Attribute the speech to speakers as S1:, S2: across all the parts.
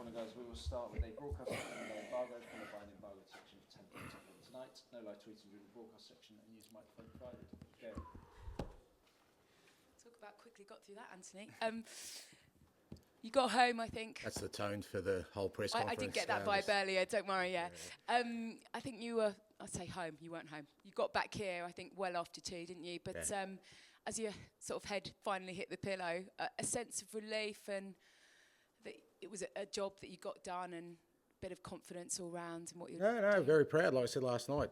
S1: and goes, we will start with a broadcast section and no embargo, followed by an embargoed section of 10 points tonight. No live tweeting during the broadcast section and use microphone provided. Go.
S2: Talk about quickly got through that, Anthony. You got home, I think.
S3: That's the tone for the whole press conference.
S2: I did get that vibe earlier, don't worry, yeah. I think you were, I'd say home, you weren't home. You got back here, I think, well after 2, didn't you? But as your sort of head finally hit the pillow, a sense of relief and that it was a job that you got done and a bit of confidence all round and what you're doing.
S3: No, very proud, like I said last night.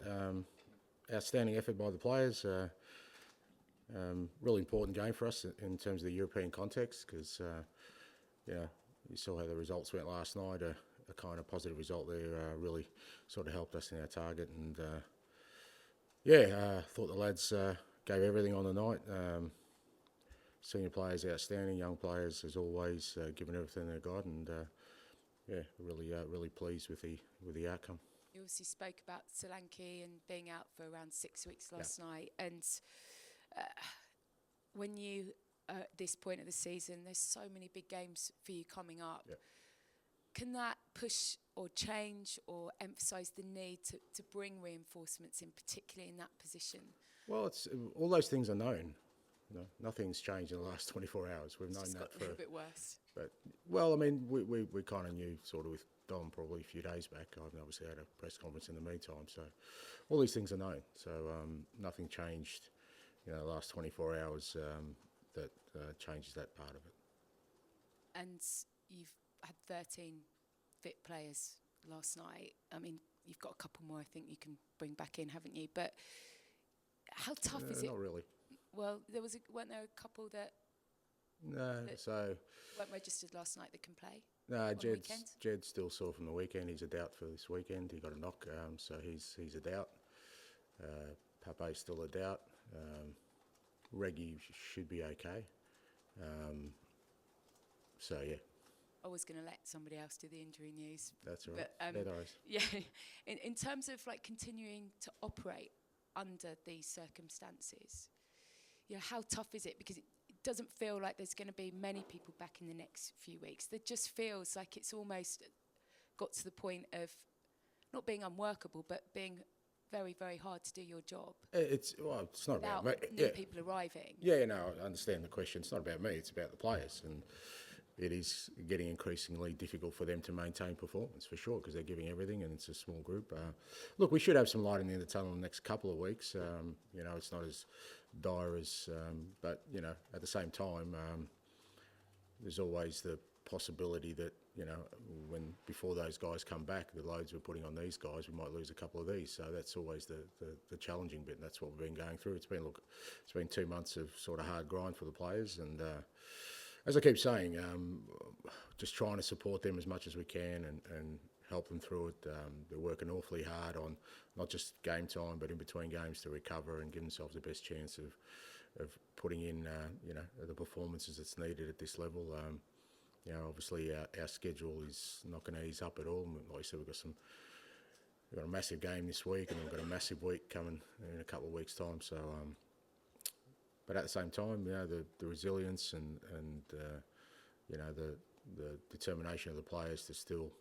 S3: Outstanding effort by the players. Really important game for us in terms of the European context because, you saw how the results went last night. A kind of positive result there really sort of helped us in our target. And, thought the lads gave everything on the night. Senior players outstanding, young players as always giving everything they got. And, really pleased with the outcome.
S2: You obviously spoke about Solanke and being out for around 6 weeks last night. And when you at this point of the season, there's so many big games for you coming up.
S3: Yep.
S2: Can that push or change or emphasise the need to bring reinforcements in, particularly in that position?
S3: Well, it's all those things are known. You know, nothing's changed in the last 24 hours. We've known that for
S2: a little bit worse.
S3: But well, I mean, we kind of knew sort of with Dom probably a few days back. I've obviously had a press conference in the meantime, so all these things are known. So nothing changed, the last 24 hours that changes that part of it.
S2: And you've had 13 fit players last night. I mean, you've got a couple more I think you can bring back in, haven't you? But how tough is it?
S3: Not really.
S2: Well, weren't there a couple that weren't registered last night that can play?
S3: No, Jed's still sore from the weekend. He's a doubt for this weekend. He got a knock, so he's a doubt. Pape's still a doubt. Reggie should be okay.
S2: I was going to let somebody else do the injury news.
S3: That's all right.
S2: But, yeah, in terms of like continuing to operate under these circumstances, how tough is it? Because it doesn't feel like there's going to be many people back in the next few weeks. It just feels like it's almost got to the point of not being unworkable, but being very, very hard to do your job.
S3: It's not about me.
S2: New people arriving.
S3: Yeah, no, I understand the question. It's not about me. It's about the players, and it is getting increasingly difficult for them to maintain performance for sure because they're giving everything, and it's a small group. Look, we should have some light in the end of the tunnel in the next couple of weeks. It's not as dire as, but at the same time, there's always the possibility that when before those guys come back, the loads we're putting on these guys, we might lose a couple of these. So that's always the challenging bit, and that's what we've been going through. It's been 2 months of sort of hard grind for the players, and as I keep saying, just trying to support them as much as we can and help them through it. They're working awfully hard on not just game time, but in between games to recover and give themselves the best chance of putting in the performances that's needed at this level. Obviously our schedule is not going to ease up at all. Like I said, we've got a massive game this week, and we've got a massive week coming in a couple of weeks' time. So, but at the same time, the resilience and the determination of the players to still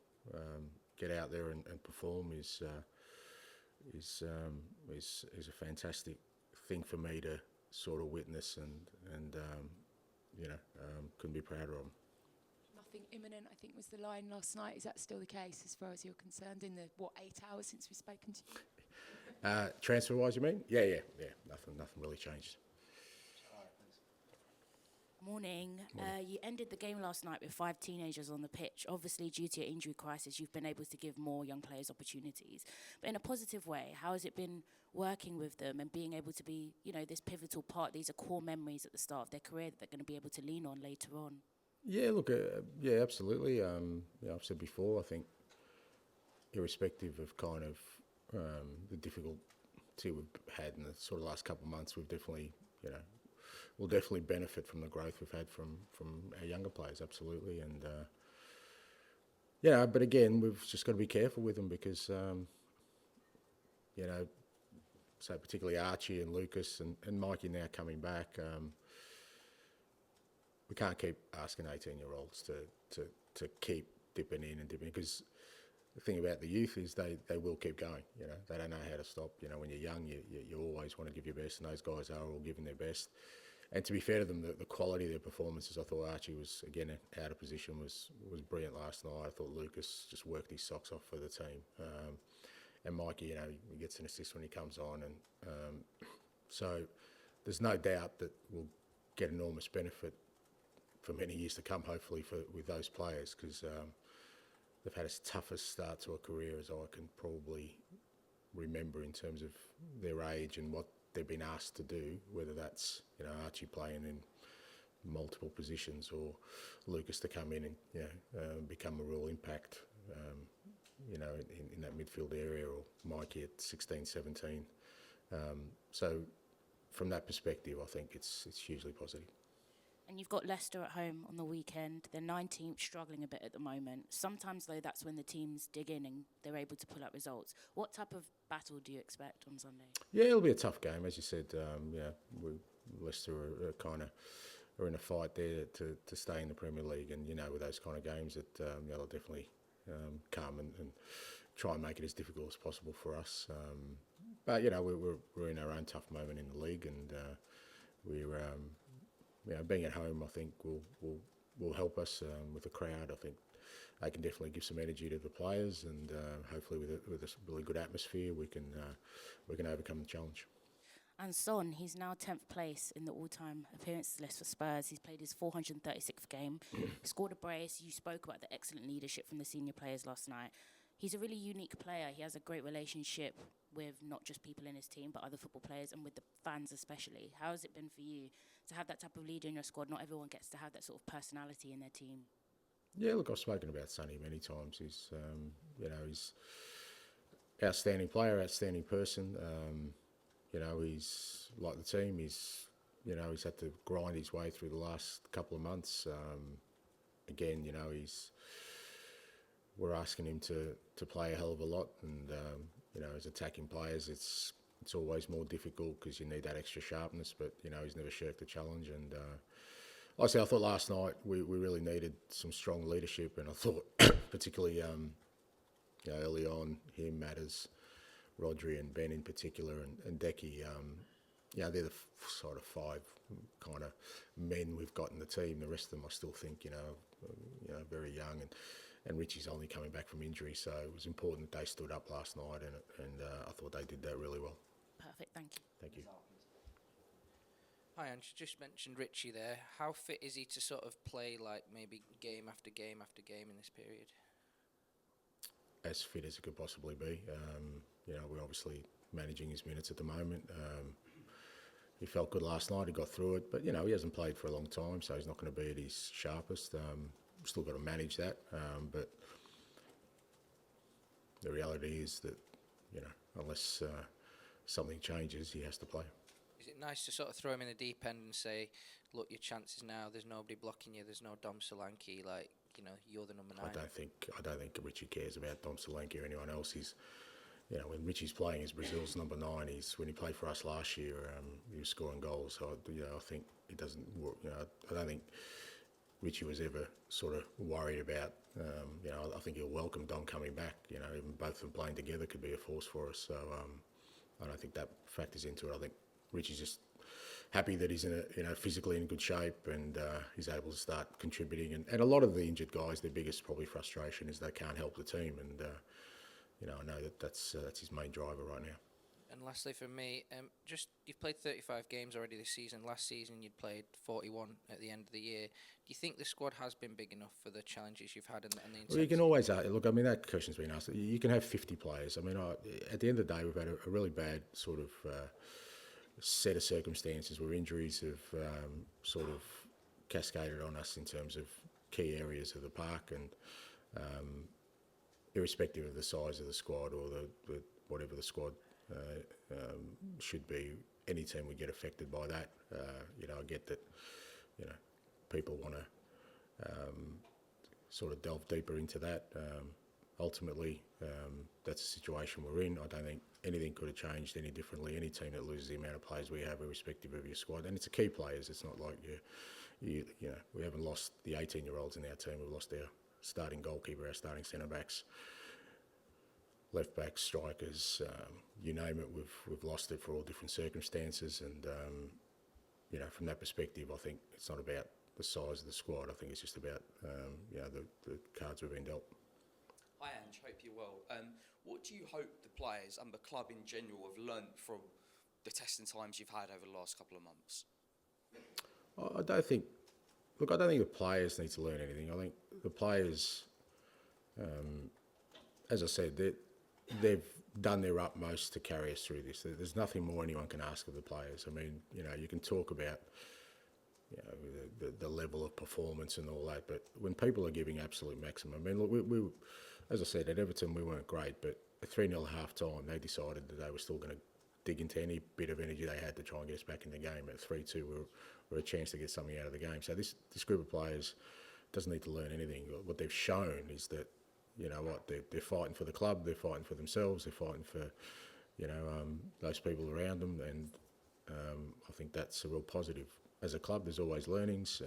S3: get out there and perform is a fantastic thing for me to sort of witness and couldn't be prouder of them.
S2: Nothing imminent, I think, was the line last night. Is that still the case as far as you're concerned in the 8 hours since we've spoken to you?
S3: Transfer-wise, you mean? Yeah. Nothing really changed.
S4: Morning. You ended the game last night with 5 teenagers on the pitch. Obviously, due to your injury crisis, you've been able to give more young players opportunities. But in a positive way, how has it been working with them and being able to be, this pivotal part? These are core memories at the start of their career that they're going to be able to lean on later on. Yeah,
S3: look, absolutely. I've said before, I think, irrespective of kind of the difficulty we've had in the sort of last couple of months, we've definitely, we'll definitely benefit from the growth we've had from our younger players, absolutely. And, but again, we've just got to be careful with them because, so particularly Archie and Lucas and Mikey now coming back, we can't keep asking 18-year-olds to keep dipping in, because the thing about the youth is they will keep going. You know, they don't know how to stop. You know, when you're young, you always want to give your best, and those guys are all giving their best. And to be fair to them, the quality of their performances, I thought Archie was, again, out of position, was brilliant last night. I thought Lucas just worked his socks off for the team. And Mikey, you know, he gets an assist when he comes on. And so there's no doubt that we'll get enormous benefit for many years to come, hopefully, with those players, because they've had as tough a start to a career as I can probably remember in terms of their age and what they've been asked to do, whether that's, you know, Archie playing in multiple positions or Lucas to come in and, you know, become a real impact, you know, in that midfield area, or Mikey at 16, 17. So from that perspective, I think it's hugely positive.
S4: And you've got Leicester at home on the weekend. They're 19th, struggling a bit at the moment. Sometimes, though, that's when the teams dig in and they're able to pull out results. What type of battle do you expect on Sunday? Yeah,
S3: it'll be a tough game, as you said. Leicester are in a fight there to stay in the Premier League, and you know, with those kind of games, that they'll definitely come and try and make it as difficult as possible for us. But you know, we're in our own tough moment in the league, and we're being at home, I think, will help us with the crowd. I think they can definitely give some energy to the players, and hopefully with a really good atmosphere, we can overcome the challenge.
S4: And Son, he's now 10th place in the all-time appearances list for Spurs. He's played his 436th game, scored a brace. You spoke about the excellent leadership from the senior players last night. He's a really unique player. He has a great relationship with not just people in his team, but other football players and with the fans especially. How has it been for you to have that type of leader in your squad? Not everyone gets to have that sort of personality in their team. Yeah,
S3: look, I've spoken about Sonny many times. He's, he's outstanding player, outstanding person. He's like the team. He's had to grind his way through the last couple of months. We're asking him to play a hell of a lot, and as attacking players, it's always more difficult because you need that extra sharpness. But he's never shirked the challenge, and I thought last night we really needed some strong leadership, and I thought particularly early on, him, Matters, Rodri and Ben in particular, and Decky, they're the sort of five kind of men we've got in the team. The rest of them I still think very young, and Richie's only coming back from injury, so it was important that they stood up last night, and I thought they did that really well.
S4: Perfect, thank you.
S3: Thank you.
S5: Hi, Ange. Just mentioned Richie there. How fit is he to sort of play like maybe game after game after game in this period?
S3: As fit as he could possibly be. We're obviously managing his minutes at the moment. He felt good last night. He got through it, but he hasn't played for a long time, so he's not going to be at his sharpest. Still got to manage that, but the reality is that unless something changes, he has to play.
S5: Is it nice to sort of throw him in the deep end and say, look, your chances now, there's nobody blocking you, there's no Dom Solanke, you're the number 9?
S3: I don't think Richie cares about Dom Solanke or anyone else. He's, when Richie's playing as Brazil's number 9, when he played for us last year, he was scoring goals. So, I think it doesn't work. I don't think Richie was ever sort of worried about, I think he'll welcome Dom coming back. Even both of them playing together could be a force for us. So I don't think that factors into it. I think Richie's just happy that he's physically in good shape, and he's able to start contributing. And a lot of the injured guys, their biggest probably frustration is they can't help the team. And I know that's his main driver right now.
S5: And lastly for me, you've played 35 games already this season. Last season you'd played 41 at the end of the year. Do you think the squad has been big enough for the challenges you've had and the intensity?
S3: Well, you can always look. I mean, that question's been asked. You can have 50 players. I mean, at the end of the day, we've had a really bad sort of set of circumstances where injuries have sort of cascaded on us in terms of key areas of the park, and irrespective of the size of the squad or the whatever the squad should be, any team would get affected by that. I get that, people want to sort of delve deeper into that. Ultimately, that's the situation we're in. I don't think anything could have changed any differently. Any team that loses the amount of players we have, irrespective of your squad, and it's a key players. It's not like we haven't lost the 18-year-olds in our team. We've lost starting goalkeeper, our starting centre backs, left backs, strikers, you name it. We've lost it for all different circumstances, and from that perspective, I think it's not about the size of the squad. I think it's just about the cards we've been dealt.
S6: Hi Ange, hope you're well. What do you hope the players and the club in general have learnt from the testing times you've had over the last couple of months?
S3: I don't think the players need to learn anything. I think the players, as I said, they've done their utmost to carry us through this. There's nothing more anyone can ask of the players. I mean, you can talk about the level of performance and all that, but when people are giving absolute maximum, I mean, look, we as I said, at Everton we weren't great, but at 3-0 at half time they decided that they were still going to dig into any bit of energy they had to try and get us back in the game. At 3-2 we're a chance to get something out of the game. So this group of players doesn't need to learn anything. What they've shown is that, they're fighting for the club, they're fighting for themselves, they're fighting for, those people around them, and I think that's a real positive. As a club, there's always learnings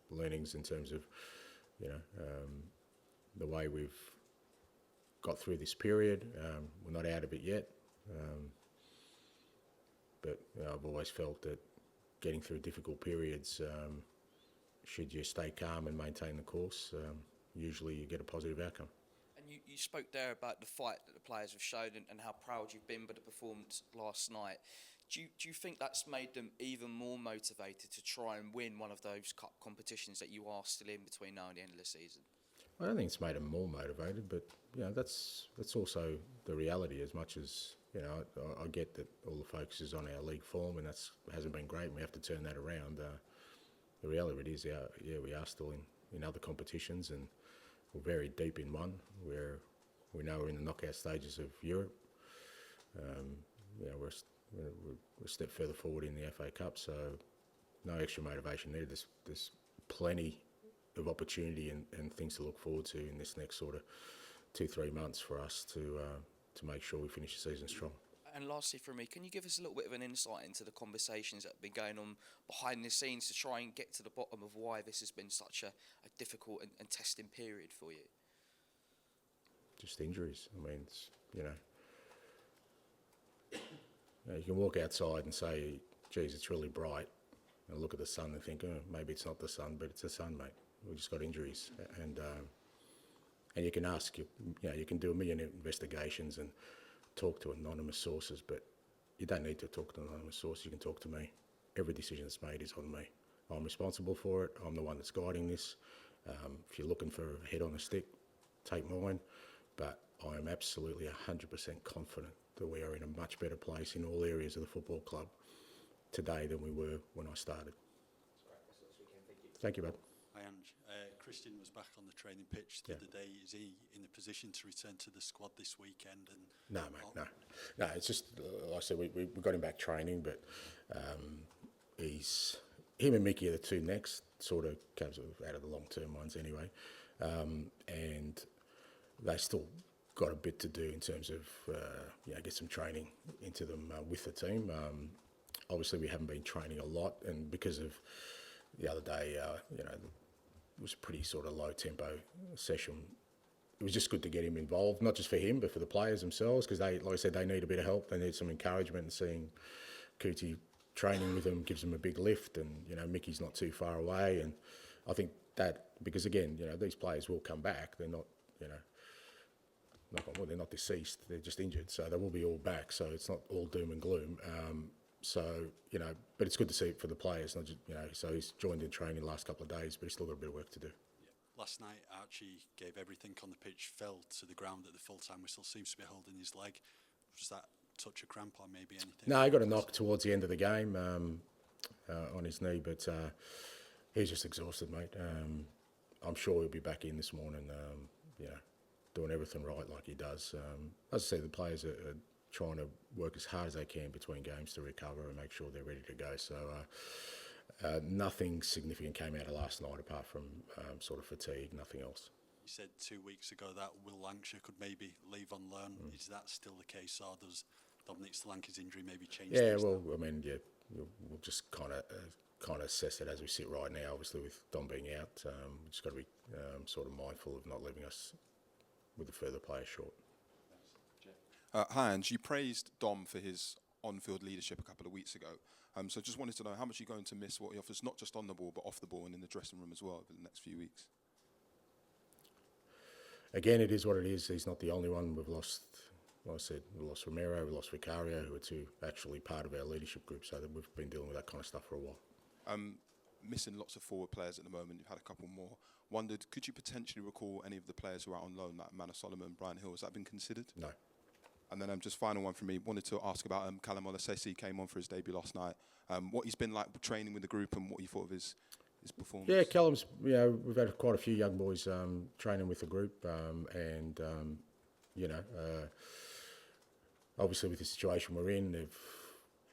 S3: in terms of, the way we've got through this period. We're not out of it yet, but I've always felt that getting through difficult periods, should you stay calm and maintain the course, usually you get a positive outcome.
S6: And you spoke there about the fight that the players have shown and how proud you've been by the performance last night. Do you think that's made them even more motivated to try and win one of those cup competitions that you are still in between now and the end of the season?
S3: I don't think it's made them more motivated, but that's also the reality. As much as I get that all the focus is on our league form, and hasn't been great, and we have to turn that around. The reality of it is, we are still in other competitions, and we're very deep in one. Where we know we're in the knockout stages of Europe. We're a step further forward in the FA Cup, so no extra motivation there. There's plenty of opportunity and things to look forward to in this next sort of 2-3 months for us to make sure we finish the season strong.
S6: And lastly from me, can you give us a little bit of an insight into the conversations that have been going on behind the scenes to try and get to the bottom of why this has been such a difficult and testing period for you?
S3: Just injuries. I mean, you can walk outside and say, geez, it's really bright, and look at the sun and think, maybe it's not the sun, but it's the sun, mate. We've just got injuries. And you can ask, you can do a million investigations and talk to anonymous sources, but you don't need to talk to anonymous sources. You can talk to me. Every decision that's made is on me. I'm responsible for it. I'm the one that's guiding this. If you're looking for a head on a stick, take mine. But I am absolutely 100% confident that we are in a much better place in all areas of the football club today than we were when I started. Thank you, bud.
S7: Hi, Ange. Christian was back on the training pitch the other day. Is he in a position to return to the squad this weekend?
S3: No, mate, no. It's just, like I said, we got him back training, but him and Mickey are the two next, sort of comes out of the long-term ones anyway, and they still got a bit to do in terms of, get some training into them with the team. Obviously, we haven't been training a lot, and because of the other day, it was a pretty sort of low-tempo session. It was just good to get him involved, not just for him, but for the players themselves, because they, like I said, they need a bit of help. They need some encouragement, and seeing Cootie training with them gives them a big lift, and, Mickey's not too far away. And I think that, because again, these players will come back. They're not, knock on wood, they're not deceased, they're just injured. So they will be all back, so it's not all doom and gloom. But it's good to see it for the players, not just, so he's joined in training the last couple of days, but he's still got a bit of work to do.
S7: Yeah. Last night, Archie gave everything on the pitch, fell to the ground at the full-time whistle, seems to be holding his leg. Was that touch of cramp or maybe anything?
S3: No, he got a knock towards the end of the game on his knee, but he's just exhausted, mate. I'm sure he'll be back in this morning, doing everything right like he does. As I say, the players are trying to work as hard as they can between games to recover and make sure they're ready to go. So nothing significant came out of last night apart from sort of fatigue, nothing else.
S7: You said 2 weeks ago that Will Lancashire could maybe leave on loan. Is that still the case, or does Dominic Solanke's injury maybe change things?
S3: Well, I mean, we'll just kind of kind of assess it as we sit right now. Obviously, with Dom being out, we've just got to be sort of mindful of not leaving us with a further player short.
S8: Hi, Ange. You praised Dom for his on-field leadership a couple of weeks ago. So just wanted to know how much you're going to miss what he offers, not just on the ball, but off the ball and in the dressing room as well over the next few weeks.
S3: Again, it is what it is. He's not the only one. We've lost, like I said, we lost Romero, we lost Vicario, who are two actually part of our leadership group. So that we've been dealing with that kind of stuff for a while.
S8: Missing lots of forward players at the moment. You've had a couple more. Wondered, could you potentially recall any of the players who are out on loan, like Manor Solomon, Brian Hill? Has that been considered?
S3: No.
S8: And then just final one from me. Wanted to ask about Callum Olasesi. Came on for his debut last night. What he's been like training with the group and what you thought of his performance.
S3: Yeah, Callum's. We've had quite a few young boys training with the group, and obviously with the situation we're in,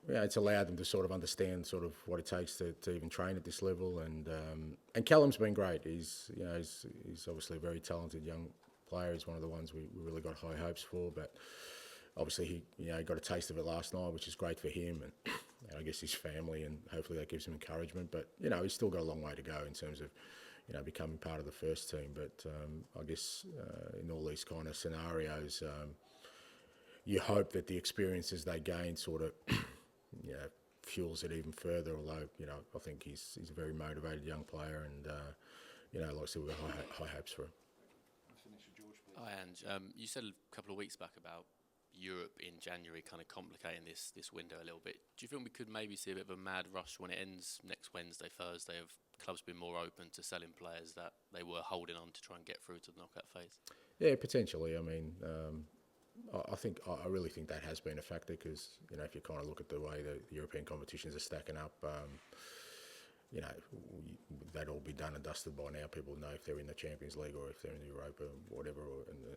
S3: it's allowed them to sort of understand sort of what it takes to even train at this level, and Callum's been great. He's obviously a very talented young player. He's one of the ones we really got high hopes for, but obviously he got a taste of it last night, which is great for him and I guess his family, and hopefully that gives him encouragement. But he's still got a long way to go in terms of becoming part of the first team. But I guess in all these kind of scenarios, you hope that the experiences they gain sort of fuels it even further. Although I think he's a very motivated young player, and like I said, we've got high hopes for him.
S9: Hi, Ange. You said a couple of weeks back about Europe in January kind of complicating this window a little bit. Do you think we could maybe see a bit of a mad rush when it ends next Wednesday, Thursday, of clubs being more open to selling players that they were holding on to try and get through to the knockout phase? Yeah,
S3: potentially. I mean, I really think that has been a factor because if you kind of look at the way the European competitions are stacking up, that'd all be done and dusted by now. People know if they're in the Champions League or if they're in Europa, whatever,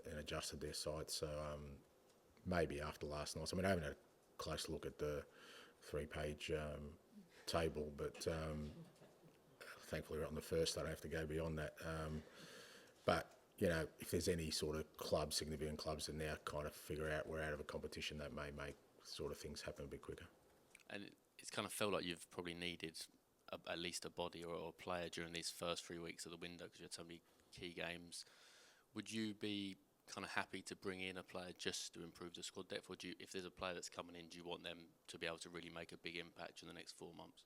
S3: and adjusted their sites. So maybe after last night. I mean, I haven't had a close look at the 3-page table, but thankfully we're on the first. I don't have to go beyond that. But if there's any sort of significant clubs that now kind of figure out we're out of a competition, that may make sort of things happen a bit quicker.
S9: And it's kind of felt like you've probably needed at least a body or a player during these first 3 weeks of the window because you had so many key games. Would you be kind of happy to bring in a player just to improve the squad depth, or if there's a player that's coming in, do you want them to be able to really make a big impact in the next 4 months?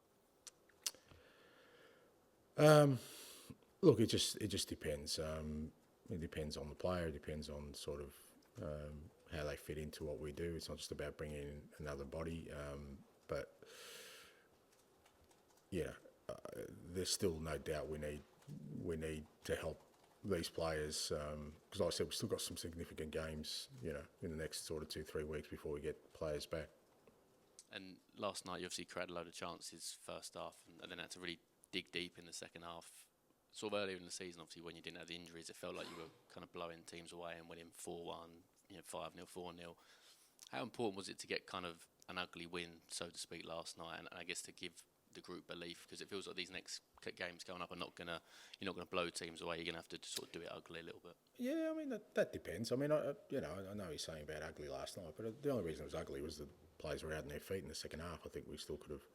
S3: Look, it just depends. It depends on the player. It depends on sort of how they fit into what we do. It's not just about bringing in another body, but there's still no doubt we need to help these players because, like I said, we've still got some significant games, in the next sort of 2-3 weeks before we get players back.
S9: And last night, you obviously created a load of chances first half, and then had to really dig deep in the second half. Sort of earlier in the season, obviously, when you didn't have the injuries, it felt like you were kind of blowing teams away and winning 4-1, 5-0, 4-0. How important was it to get kind of an ugly win, so to speak, last night, and I guess to give the group belief, because it feels like these next games going up are you're not gonna blow teams away. You're gonna have to sort of do it ugly a little bit. Yeah,
S3: I mean that depends. I mean, I know he's saying about ugly last night, but the only reason it was ugly was the players were out on their feet in the second half. I think we still could have.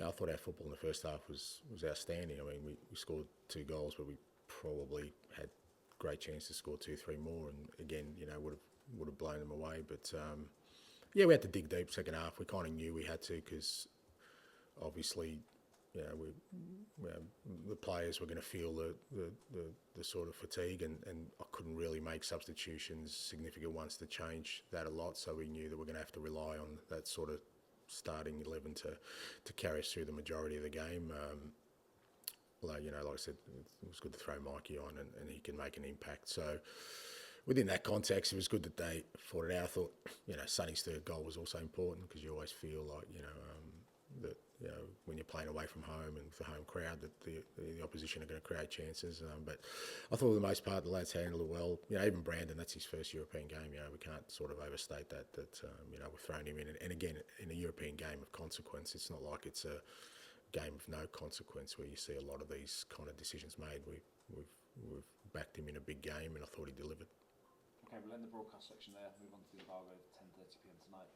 S3: I thought our football in the first half was outstanding. I mean, we scored 2 goals, but we probably had great chance to score 2-3 more, and again, would have blown them away. But we had to dig deep second half. We kind of knew we had to because obviously, the players were going to feel the sort of fatigue, and I couldn't really make substitutions, significant ones, to change that a lot. So we knew that we're going to have to rely on that sort of starting 11 to carry us through the majority of the game. Like I said, it was good to throw Mikey on, and he can make an impact. So within that context, it was good that they fought it out. I thought, Sonny's third goal was also important because you always feel like, that when you're playing away from home and with the home crowd, that the opposition are going to create chances. But I thought for the most part the lads handled it well. Even Brandon, that's his first European game. We can't sort of overstate that we're throwing him in. And again, in a European game of consequence, it's not like it's a game of no consequence where you see a lot of these kind of decisions made. We've backed him in a big game, and I thought he delivered.
S1: Okay, we'll end the broadcast section there. Move on to the embargo at 10:30 p.m. tonight.